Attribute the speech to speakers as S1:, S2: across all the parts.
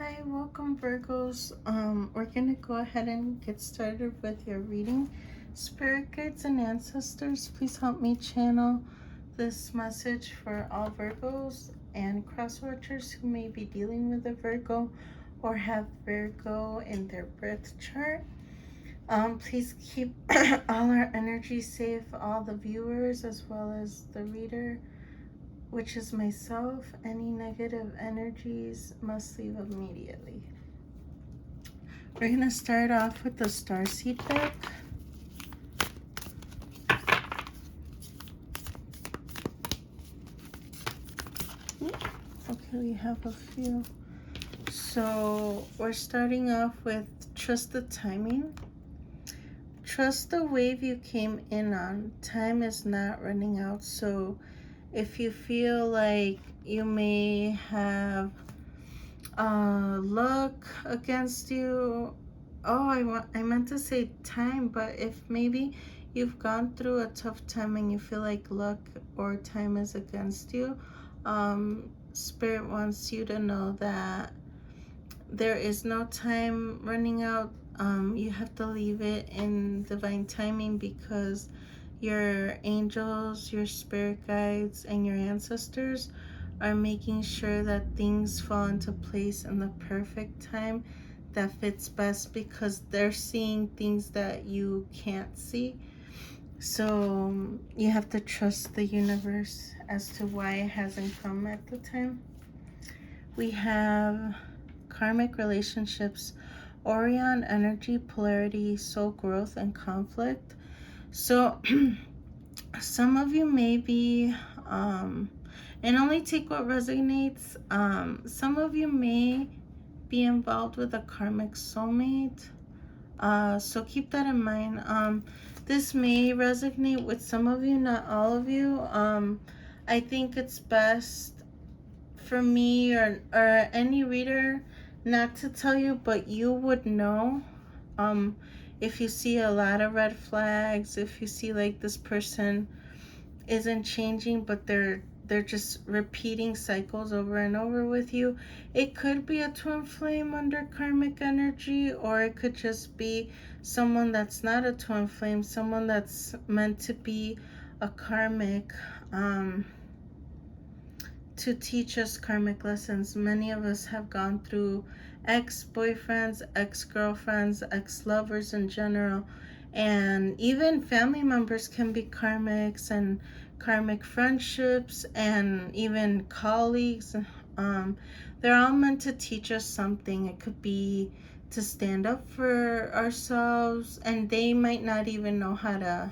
S1: Hi, welcome Virgos. We're gonna go ahead and get started with your reading. Spirit guides and ancestors, please help me channel this message for all Virgos and cross watchers who may be dealing with a Virgo or have Virgo in their birth chart. Please keep all our energy safe, all the viewers as well as the reader, which is myself. Any negative energies must leave immediately. We're going to start off with the Starseed deck. Okay, we have a few. So we're starting off with trust the timing. Trust the wave you came in on. Time is not running out. So if you feel like you may have luck against you, I meant to say time, but if maybe you've gone through a tough time and you feel like luck or time is against you, Spirit wants you to know that there is no time running out. You have to leave it in divine timing, because your angels, your spirit guides, and your ancestors are making sure that things fall into place in the perfect time that fits best, because they're seeing things that you can't see. So you have to trust the universe as to why it hasn't come at the time. We have karmic relationships, Orion energy, polarity, soul growth, and conflict. So some of you may be, and only take what resonates, some of you may be involved with a karmic soulmate. So keep that in mind. This may resonate with some of you, not all of you. I think it's best for me or any reader not to tell you, but you would know. If you see a lot of red flags, if you see like this person isn't changing, but they're just repeating cycles over and over with you, it could be a twin flame under karmic energy, or it could just be someone that's not a twin flame, someone that's meant to be a karmic, to teach us karmic lessons. Many of us have gone through ex-boyfriends, ex-girlfriends, ex-lovers in general, and even family members can be karmics, and karmic friendships, and even colleagues. They're all meant to teach us something. It could be to stand up for ourselves, and they might not even know that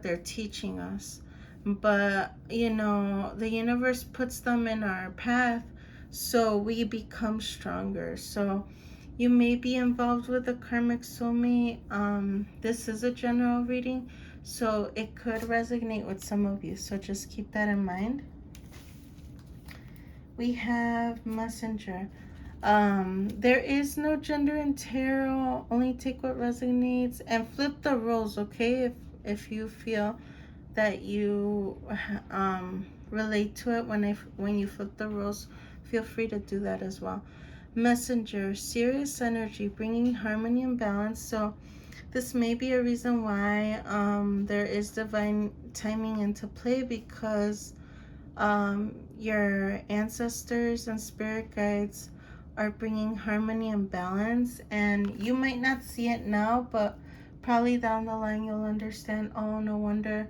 S1: they're teaching us. But the universe puts them in our path so we become stronger. So you may be involved with a karmic soulmate. This is a general reading, so it could resonate with some of you, so just keep that in mind. We have Messenger. There is no gender in tarot. Only take what resonates, and flip the roles, okay? If you feel that you relate to it when you flip the roles, feel free to do that as well. Messenger, serious energy, bringing harmony and balance. So this may be a reason why there is divine timing into play, because your ancestors and spirit guides are bringing harmony and balance, and you might not see it now, but probably down the line you'll understand, oh, no wonder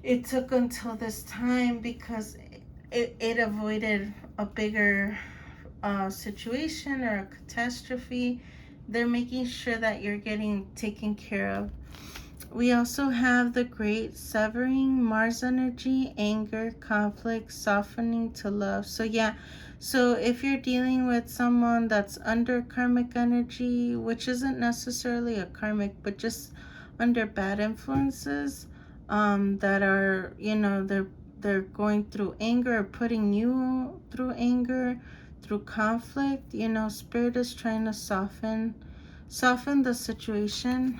S1: it took until this time, because it avoided a bigger situation or a catastrophe. They're making sure that you're getting taken care of. We also have the great severing, Mars energy, anger, conflict, softening to love. So yeah, so if you're dealing with someone that's under karmic energy, which isn't necessarily a karmic, but just under bad influences, that are, they're going through anger, or putting you through anger, through conflict, Spirit is trying to soften the situation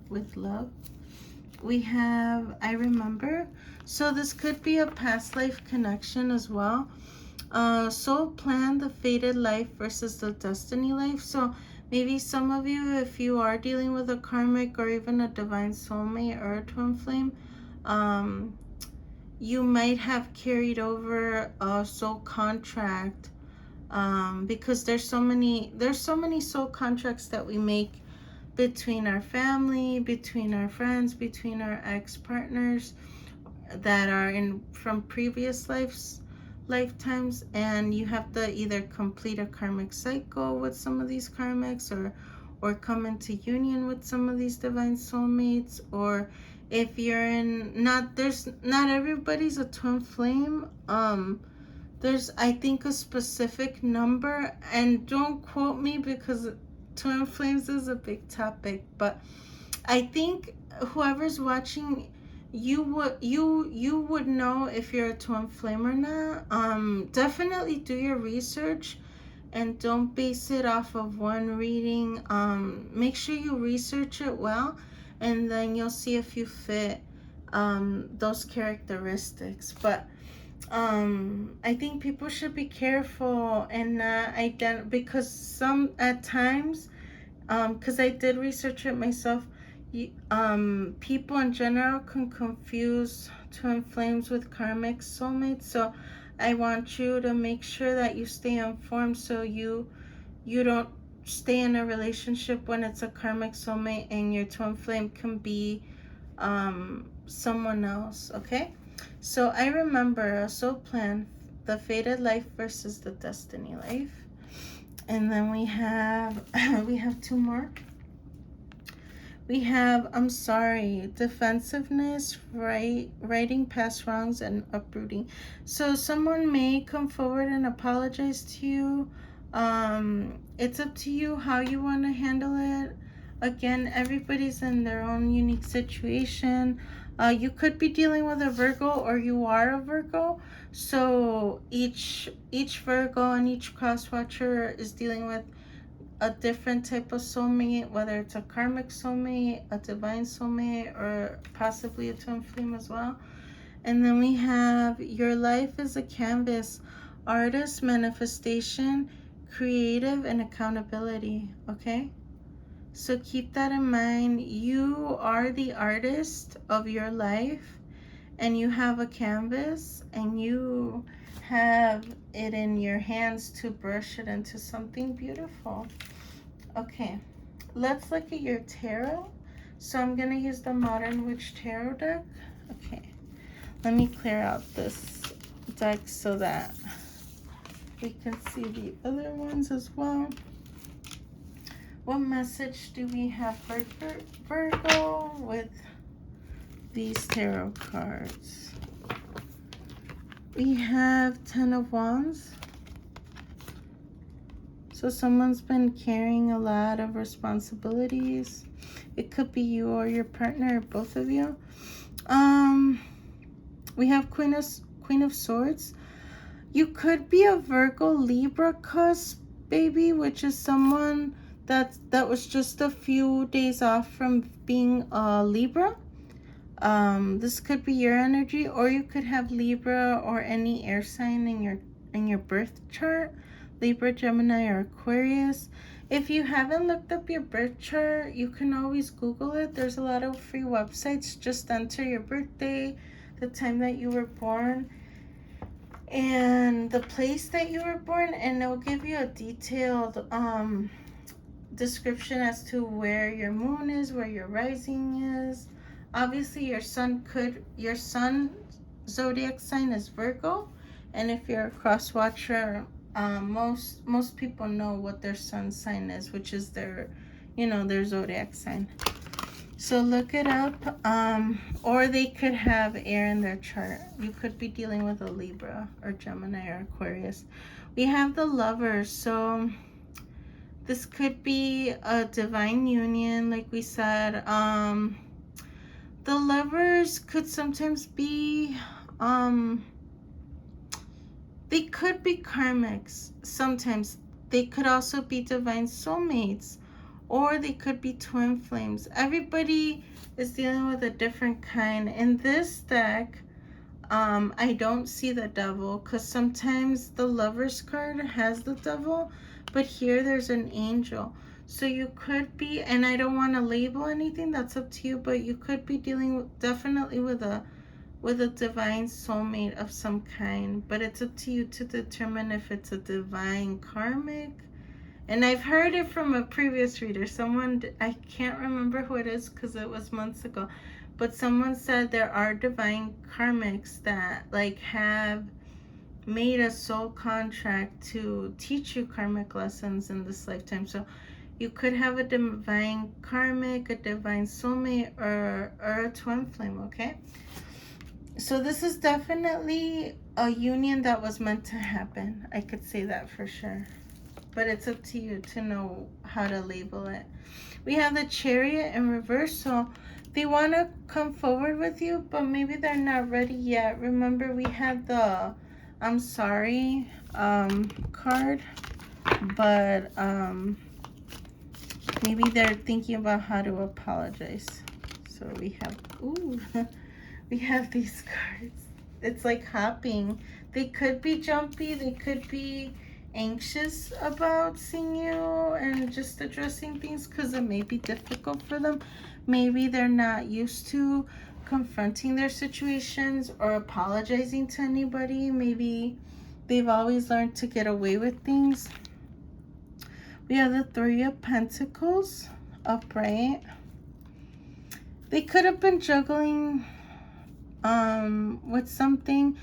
S1: with love. We have I remember. So this could be a past life connection as well. Soul plan, the fated life versus the destiny life. So maybe some of you, if you are dealing with a karmic or even a divine soulmate or a twin flame, you might have carried over a soul contract, because there's so many soul contracts that we make between our family, between our friends, between our ex-partners that are in from previous lifetimes, and you have to either complete a karmic cycle with some of these karmics, or come into union with some of these divine soulmates. Or if you're in, not everybody's a twin flame. There's, I think, a specific number, and don't quote me because twin flames is a big topic, but I think whoever's watching, you would know if you're a twin flame or not. Definitely do your research and don't base it off of one reading. Make sure you research it well, and then you'll see if you fit those characteristics. But I think people should be careful and not because some at times, because I did research it myself. People in general can confuse twin flames with karmic soulmates. So I want you to make sure that you stay informed, so you don't stay in a relationship when it's a karmic soulmate and your twin flame can be someone else. Okay, so I remember a soul plan, the fated life versus the destiny life. And then we have we have two more. We have, I'm sorry, defensiveness, righting past wrongs, and uprooting. So someone may come forward and apologize to you. It's up to you how you want to handle it. Again, everybody's in their own unique situation. You could be dealing with a Virgo, or you are a Virgo. So each Virgo and each cross watcher is dealing with a different type of soulmate, whether it's a karmic soulmate, a divine soulmate, or possibly a twin flame as well. And then we have your life is a canvas, artist, manifestation, creative, and accountability. Okay, so keep that in mind. You are the artist of your life, and you have a canvas, and you have it in your hands to brush it into something beautiful. Okay, let's look at your tarot. So I'm going to use the Modern Witch Tarot deck. Okay, let me clear out this deck so that we can see the other ones as well. What message do we have for Virgo with these tarot cards? We have Ten of Wands. So someone's been carrying a lot of responsibilities. It could be you or your partner, or both of you. We have Queen of Swords. You could be a Virgo Libra cusp, baby, which is someone that was just a few days off from being a Libra. This could be your energy, or you could have Libra or any air sign in your birth chart. Libra, Gemini, or Aquarius. If you haven't looked up your birth chart, you can always Google it. There's a lot of free websites. Just enter your birthday, the time that you were born, and the place that you were born, and it'll give you a detailed description as to where your moon is, where your rising is. Obviously, your sun zodiac sign is Virgo, and if you're a cross watcher, most people know what their sun sign is, which is their zodiac sign. So look it up, or they could have air in their chart. You could be dealing with a Libra or Gemini or Aquarius. We have the Lovers. So this could be a divine union, like we said. The Lovers could sometimes be, they could be karmics. Sometimes they could also be divine soulmates, or they could be twin flames. Everybody is dealing with a different kind. In this deck, I don't see the devil, because sometimes the Lovers card has the devil, but here there's an angel. So you could be, and I don't want to label anything, that's up to you, but you could be dealing with, definitely with a divine soulmate of some kind, but it's up to you to determine if it's a divine karmic. And I've heard it from a previous reader. Someone, I can't remember who it is because it was months ago, but someone said there are divine karmics that like have made a soul contract to teach you karmic lessons in this lifetime. So you could have a divine karmic, a divine soulmate, or a twin flame, okay? So this is definitely a union that was meant to happen. I could say that for sure. But it's up to you to know how to label it. We have the Chariot in reverse, so they want to come forward with you, but maybe they're not ready yet. Remember, we had the I'm sorry card, but maybe they're thinking about how to apologize. So we have, ooh, we have these cards. It's like hopping. They could be jumpy, they could be anxious about seeing you and just addressing things because it may be difficult for them. Maybe they're not used to confronting their situations or apologizing to anybody. Maybe they've always learned to get away with things. We have the Three of Pentacles upright. They could have been juggling with something.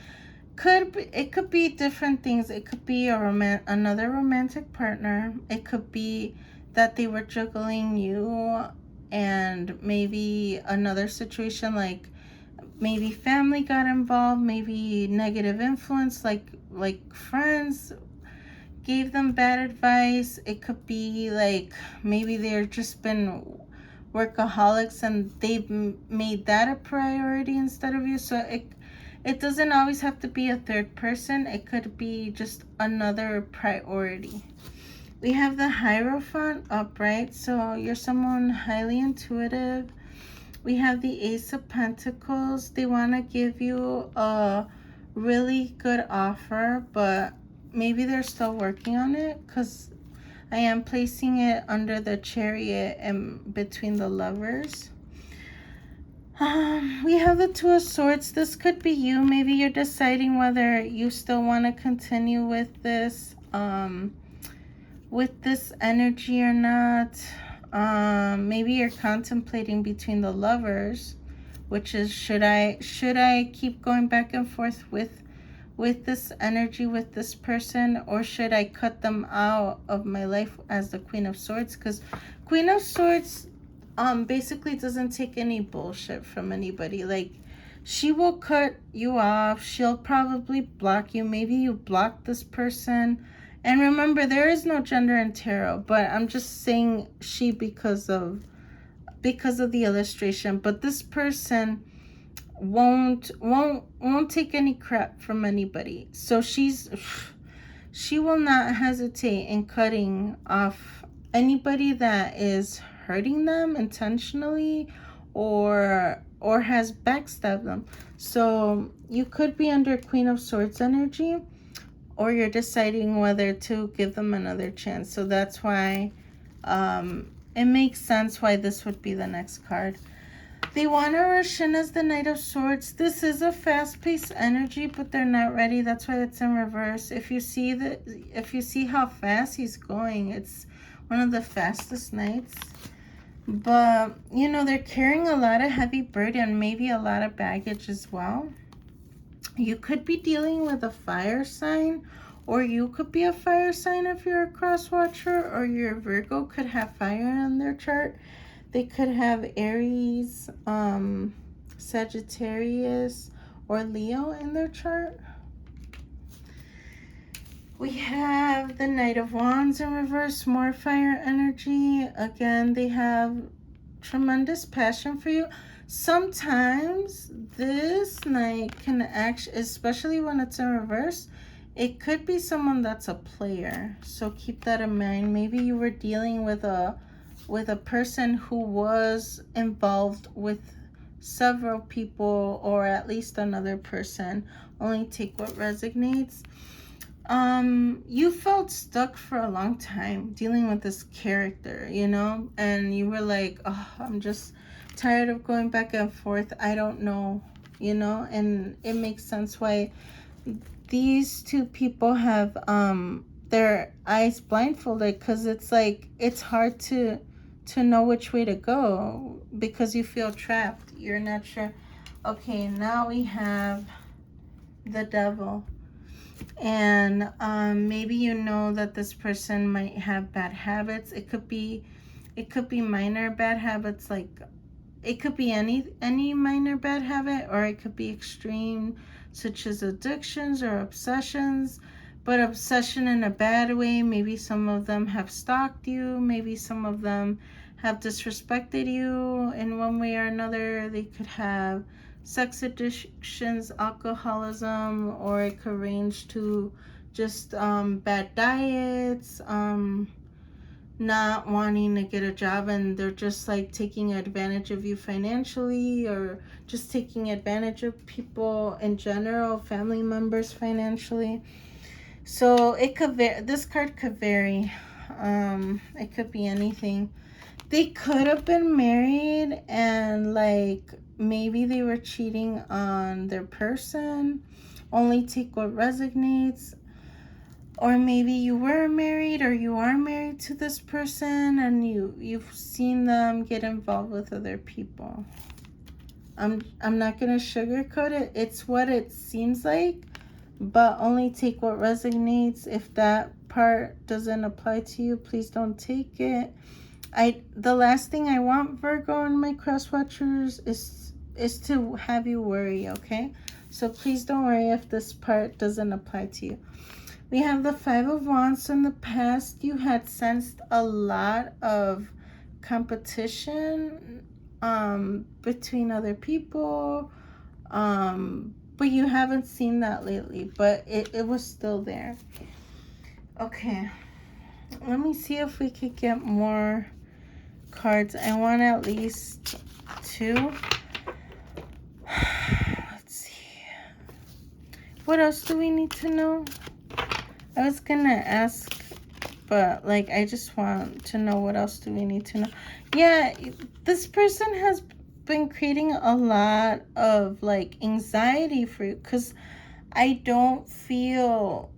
S1: It could be different things. It could be another romantic partner. It could be that they were juggling you and maybe another situation, like maybe family got involved, maybe negative influence, like friends gave them bad advice. It could be like maybe they're just been workaholics and they've made that a priority instead of you. So it doesn't always have to be a third person. It could be just another priority. We have the Hierophant upright, so you're someone highly intuitive. We have the Ace of Pentacles. They want to give you a really good offer, but maybe they're still working on it because I am placing it under the Chariot and between the Lovers. We have the Two of Swords. This could be you. Maybe you're deciding whether you still want to continue with this energy or not. Maybe you're contemplating between the Lovers, which is should I keep going back and forth with this energy with this person, or should I cut them out of my life as the Queen of Swords? Because Queen of Swords basically doesn't take any bullshit from anybody. Like, she will cut you off. She'll probably block you. Maybe you block this person. And remember, there is no gender in tarot, but I'm just saying she because of the illustration. But this person won't take any crap from anybody. So she will not hesitate in cutting off anybody that is hurting them intentionally or has backstabbed them. So you could be under Queen of Swords energy, or you're deciding whether to give them another chance. So that's why it makes sense why this would be the next card. They want to rush in as the Knight of Swords. This is a fast-paced energy, but they're not ready. That's why it's in reverse. If you see how fast he's going, it's one of the fastest knights. But, you know, they're carrying a lot of heavy burden, maybe a lot of baggage as well. You could be dealing with a fire sign, or you could be a fire sign if you're a cross watcher, or your Virgo could have fire in their chart. They could have Aries, Sagittarius, or Leo in their chart. We have the Knight of Wands in reverse, more fire energy. Again, they have tremendous passion for you. Sometimes this knight can actually, especially when it's in reverse, it could be someone that's a player. So keep that in mind. Maybe you were dealing with a person who was involved with several people, or at least another person. Only take what resonates. You felt stuck for a long time dealing with this character, you know, and you were like, oh, I'm just tired of going back and forth. I don't know, you know, and it makes sense why these two people have their eyes blindfolded, because it's like it's hard to know which way to go because you feel trapped. You're not sure. Okay, now we have the devil. And maybe you know that this person might have bad habits. It could be minor bad habits, like it could be any minor bad habit, or it could be extreme, such as addictions or obsessions. But obsession in a bad way. Maybe some of them have stalked you, maybe some of them have disrespected you in one way or another. They could have sex addictions, alcoholism, or it could range to just bad diets, not wanting to get a job, and they're just like taking advantage of you financially, or just taking advantage of people in general, family members financially. So it could this card could vary. It could be anything. They could have been married, and like maybe they were cheating on their person. Only take what resonates. Or maybe you were married, or you are married to this person, and you've seen them get involved with other people. I'm not gonna sugarcoat it. It's what it seems like, but only take what resonates. If that part doesn't apply to you, please don't take it. The last thing I want, Virgo, and my cross watchers is to have you worry, okay? So please don't worry if this part doesn't apply to you. We have the Five of Wands. In the past, you had sensed a lot of competition between other people, but you haven't seen that lately, but it was still there. Okay, let me see if we could get more cards. I want at least two. Let's see. What else do we need to know? I was gonna ask, but like I just want to know what else do we need to know. Yeah, this person has been creating a lot of like anxiety for you, because I don't feel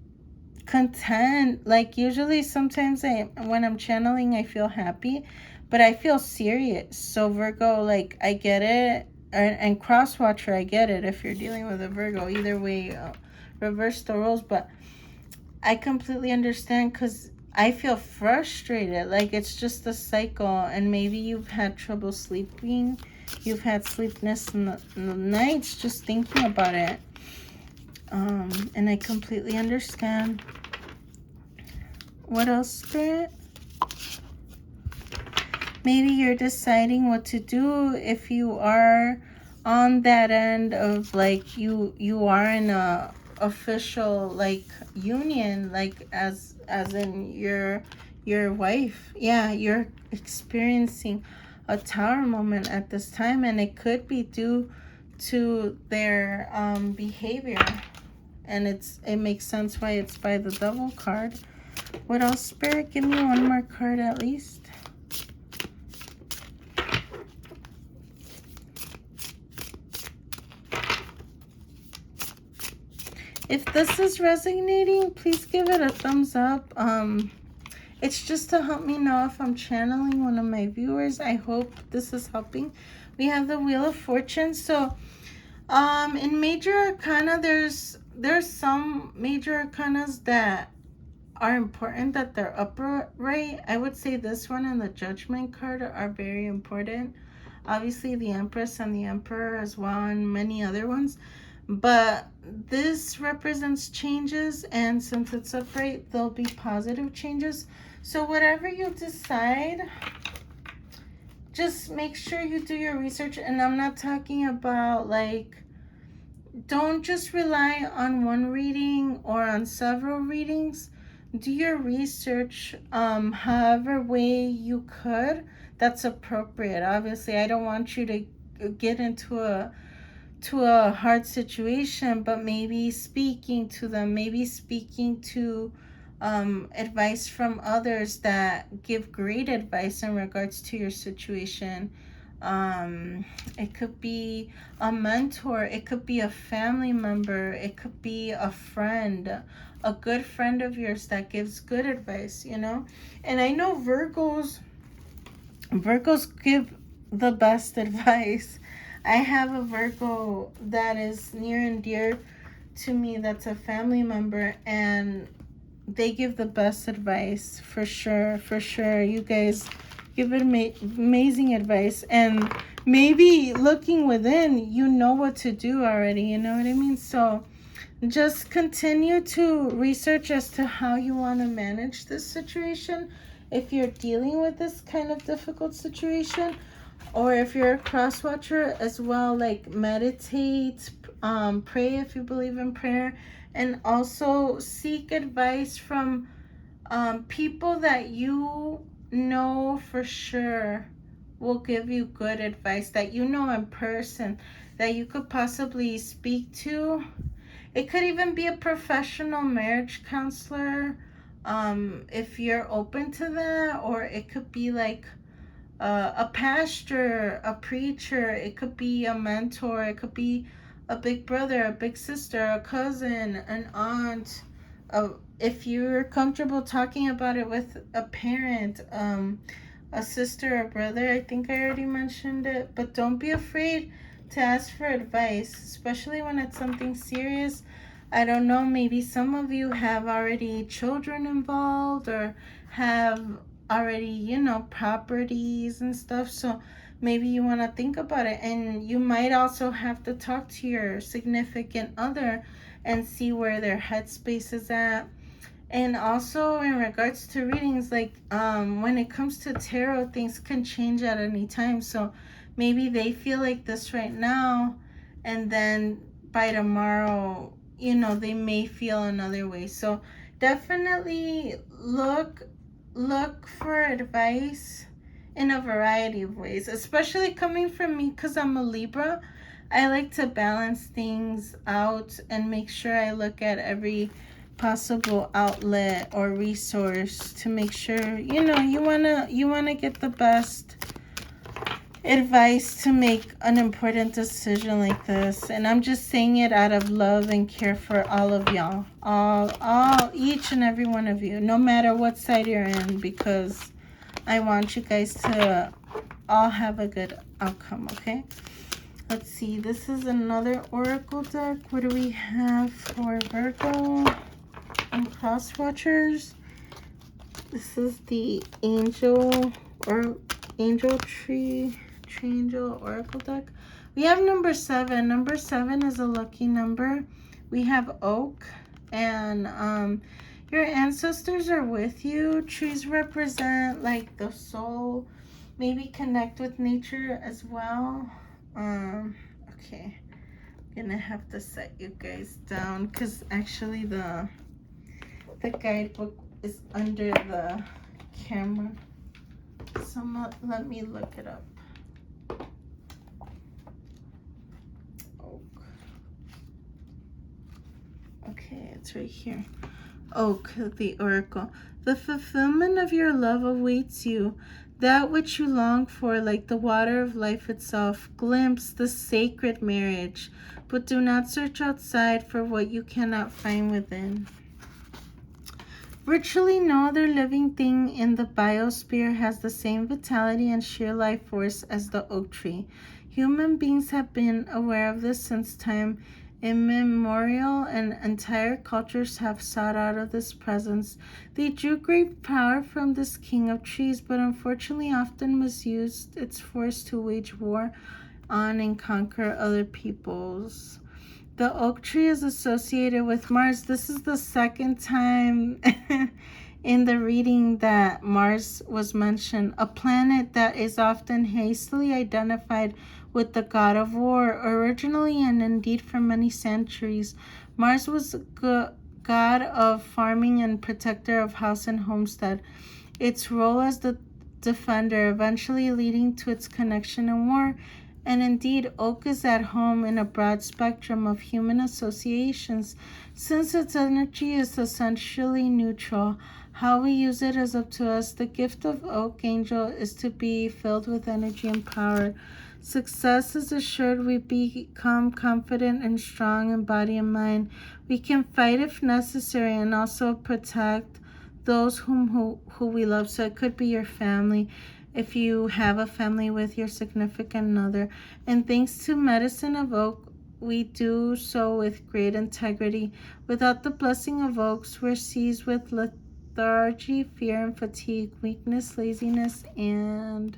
S1: content. Like usually sometimes when I'm channeling, I feel happy, but I feel serious. So Virgo, like I get it, and cross watcher, I get it if you're dealing with a Virgo. Either way, reverse the roles, but I completely understand, because I feel frustrated. Like it's just a cycle, and maybe you've had trouble sleeping. You've had sleepless in the nights just thinking about it. And I completely understand. What else, Spirit? Maybe you're deciding what to do if you are on that end of like you are in a official like union, like as in your wife. Yeah, you're experiencing a tower moment at this time, and it could be due to their behavior, and it makes sense why it's by the Devil card. What else, Spirit? Give me one more card at least. If this is resonating, please give it a thumbs up. It's just to help me know if I'm channeling one of my viewers. I hope this is helping. We have the Wheel of Fortune. So in Major Arcana, there's some Major Arcanas that are important that they're upright. I would say this one and the Judgment card are very important. Obviously the Empress and the Emperor as well, and many other ones. But this represents changes, and since it's upright, there'll be positive changes. So whatever you decide, just make sure you do your research. And I'm not talking about like, don't just rely on one reading or on several readings. Do your research however way you could that's appropriate. Obviously, I don't want you to get into a hard situation, but maybe speaking to them, maybe speaking to advice from others that give great advice in regards to your situation. It could be a mentor, it could be a family member, it could be a friend, a good friend of yours that gives good advice, you know. And I know Virgos give the best advice. I have a Virgo that is near and dear to me, that's a family member, and they give the best advice for sure. For sure, you guys give it amazing advice, and maybe looking within, you know what to do already, you know what I mean? So just continue to research as to how you want to manage this situation if you're dealing with this kind of difficult situation, or if you're a cross watcher as well. Like, meditate, pray if you believe in prayer, and also seek advice from people that you know for sure will give you good advice, that you know in person, that you could possibly speak to. It could even be a professional marriage counselor, if you're open to that, or it could be like a pastor, a preacher, it could be a mentor, it could be a big brother, a big sister, a cousin, an aunt. If you're comfortable talking about it with a parent, a sister or brother, I think I already mentioned it, but don't be afraid to ask for advice, especially when it's something serious. I don't know, maybe some of you have already children involved, or have already, you know, properties and stuff. So maybe you want to think about it, and you might also have to talk to your significant other and see where their headspace is at. And also in regards to readings, like when it comes to tarot, things can change at any time. So maybe they feel like this right now, and then by tomorrow, you know, they may feel another way. So definitely look for advice in a variety of ways, especially coming from me, because I'm a Libra. I like to balance things out and make sure I look at every possible outlet or resource to make sure, you know, you want to get the best advice to make an important decision like this. And I'm just saying it out of love and care for all of y'all, all each and every one of you, no matter what side you're in, because I want you guys to all have a good outcome. Okay, let's see, this is another oracle deck. What do we have for Virgo and cross watchers? This is the angel tree angel oracle deck. We have number 7. Number 7 is a lucky number. We have oak, and your ancestors are with you. Trees represent like the soul, maybe connect with nature as well. Okay, I'm gonna have to set you guys down, because actually the guidebook is under the camera. So let me look it up. Oak. Okay, it's right here. Oak, the oracle. The fulfillment of your love awaits you. That which you long for, like the water of life itself, glimpse the sacred marriage. But do not search outside for what you cannot find within. Virtually no other living thing in the biosphere has the same vitality and sheer life force as the oak tree. Human beings have been aware of this since time immemorial, and entire cultures have sought out of this presence. They drew great power from this king of trees, but unfortunately often misused its force to wage war on and conquer other peoples. The oak tree is associated with Mars. This is the second time in the reading that Mars was mentioned, a planet that is often hastily identified with the god of war. Originally, and indeed for many centuries, Mars was a god of farming and protector of house and homestead. Its role as the defender, eventually leading to its connection in war, And indeed, oak is at home in a broad spectrum of human associations, since its energy is essentially neutral. How we use it is up to us. The gift of oak angel is to be filled with energy and power. Success is assured. We become confident and strong in body and mind. We can fight if necessary and also protect those who we love. So it could be your family, if you have a family with your significant other. And thanks to medicine of oak, we do so with great integrity. Without the blessing of oaks, we're seized with lethargy, fear, and fatigue, weakness, laziness, and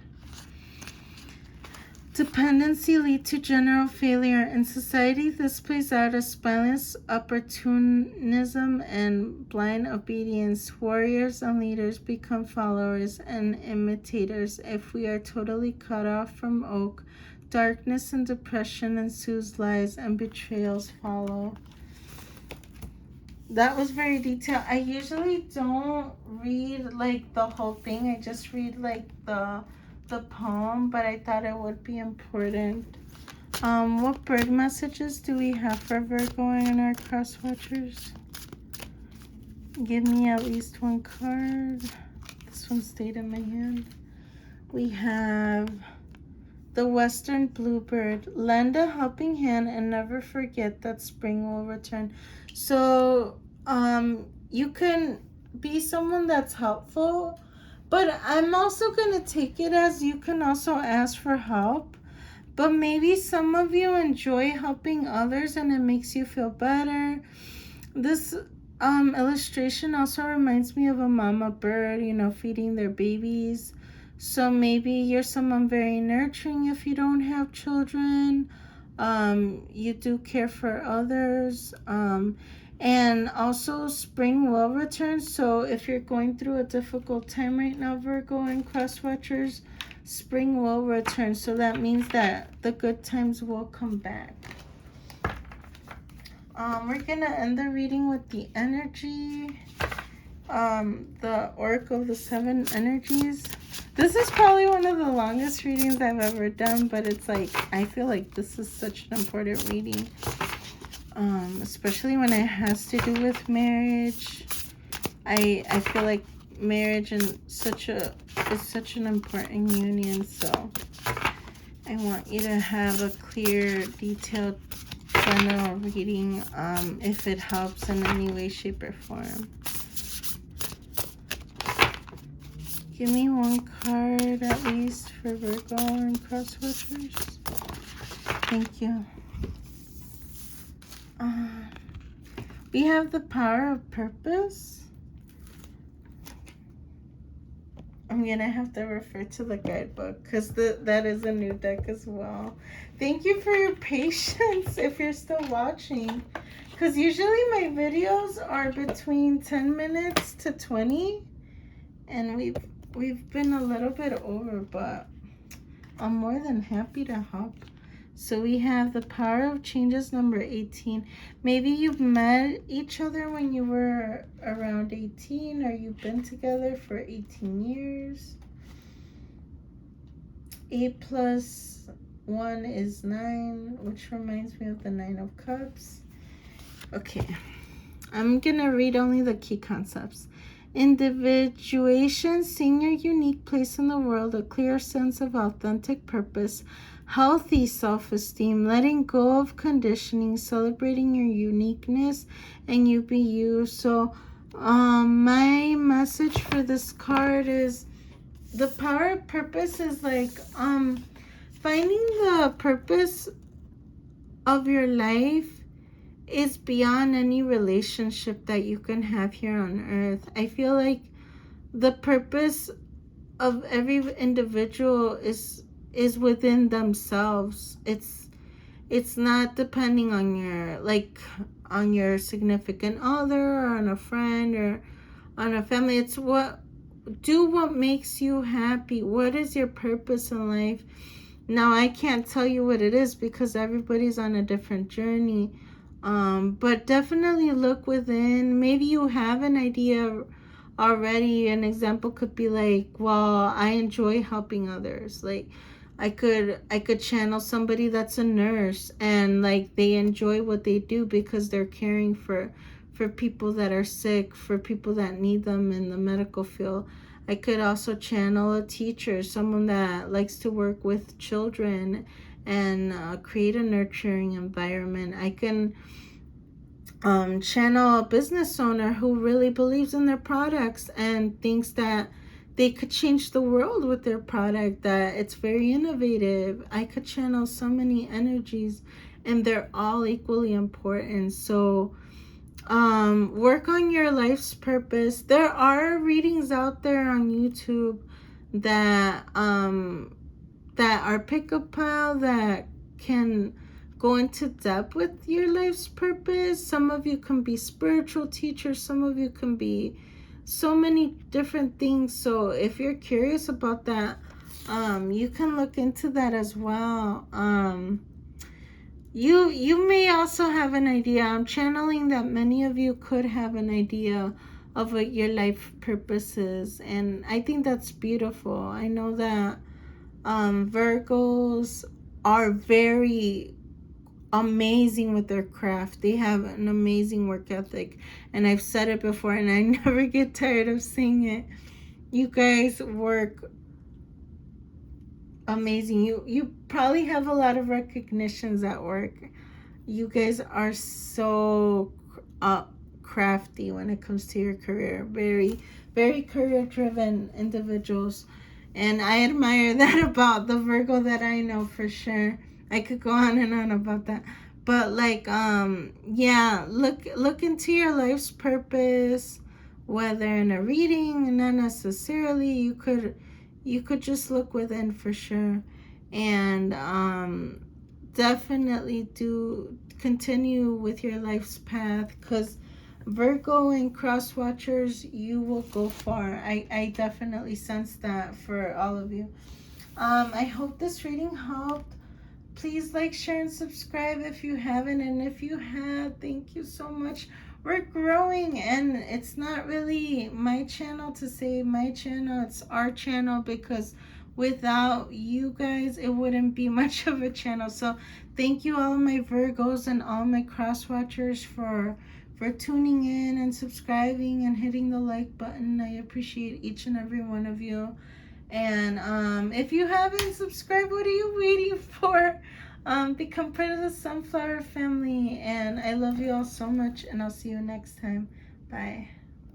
S1: dependency lead to general failure. In society, this plays out as spineless opportunism and blind obedience. Warriors and leaders become followers and imitators. If we are totally cut off from oak, darkness and depression ensues, lies and betrayals follow. That was very detailed. I usually don't read like the whole thing. I just read like the poem, but I thought it would be important. What bird messages do we have for Virgo in our cross watchers? Give me at least one card. This one stayed in my hand. We have the Western Bluebird. Lend a helping hand and never forget that spring will return. So, you can be someone that's helpful, but I'm also going to take it as you can also ask for help. But maybe some of you enjoy helping others and it makes you feel better. This illustration also reminds me of a mama bird, feeding their babies. So maybe you're someone very nurturing if you don't have children. You do care for others. And also spring will return. So if you're going through a difficult time right now, Virgo and cross watchers, spring will return. So that means that the good times will come back. We're going to end the reading with the energy. The Oracle of the Seven Energies. This is probably one of the longest readings I've ever done, but it's like, I feel like this is such an important reading. Especially when it has to do with marriage. I feel like marriage is such an important union, so I want you to have a clear, detailed, general reading, if it helps in any way, shape, or form. Give me one card at least for Virgo and cross watchers. Thank you. We have the Power of Purpose. I'm going to have to refer to the guidebook because that is a new deck as well. Thank you for your patience if you're still watching. Because usually my videos are between 10 minutes to 20. And we've been a little bit over, but I'm more than happy to help. So we have the Power of Changes, number 18. Maybe you've met each other when you were around 18, or you've been together for 18 years. 8 plus 1 is 9, which reminds me of the 9 of Cups. Okay, I'm going to read only the key concepts. Individuation, seeing your unique place in the world, a clear sense of authentic purpose, healthy self-esteem, letting go of conditioning, celebrating your uniqueness, and you be you. So my message for this card is the Power of Purpose is like finding the purpose of your life is beyond any relationship that you can have here on earth. I feel like the purpose of every individual is within themselves. It's not depending on your significant other or on a friend or on a family. It's what makes you happy. What is your purpose in life? Now, I can't tell you what it is because everybody's on a different journey. But definitely look within. Maybe you have an idea already. An example could be like, well, I enjoy helping others. Like, I could channel somebody that's a nurse, and like they enjoy what they do because they're caring for people that are sick, for people that need them in the medical field. I could also channel a teacher, someone that likes to work with children and create a nurturing environment. I can channel a business owner who really believes in their products and thinks that they could change the world with their product, that it's very innovative. I could channel so many energies, and they're all equally important. So work on your life's purpose. There are readings out there on YouTube that that are pick a pile that can go into depth with your life's purpose. Some of you can be spiritual teachers, some of you can be so many different things. So if you're curious about that, you can look into that as well. You may also have an idea. I'm channeling that many of you could have an idea of what your life purpose is, and I think that's beautiful. I know that Virgos are very amazing with their craft. They have an amazing work ethic, and I've said it before and I never get tired of saying it. You guys work amazing. You probably have a lot of recognitions at work. You guys are so crafty when it comes to your career. Very, very career driven individuals. And I admire that about the Virgo that I know for sure. I could go on and on about that. But like yeah, look into your life's purpose, whether in a reading, not necessarily. You could just look within for sure. And definitely do continue with your life's path, because Virgo and cross watchers, you will go far. I definitely sense that for all of you. I hope this reading helped. Please like, share, and subscribe if you haven't. And if you have, thank you so much. We're growing, and it's not really my channel to say my channel. It's our channel, because without you guys, it wouldn't be much of a channel. So thank you, all of my Virgos and all my cross watchers, for tuning in and subscribing and hitting the like button. I appreciate each and every one of you. And if you haven't subscribed, what are you waiting for? Become part of the Sunflower family. And I love you all so much, and I'll see you next time. Bye.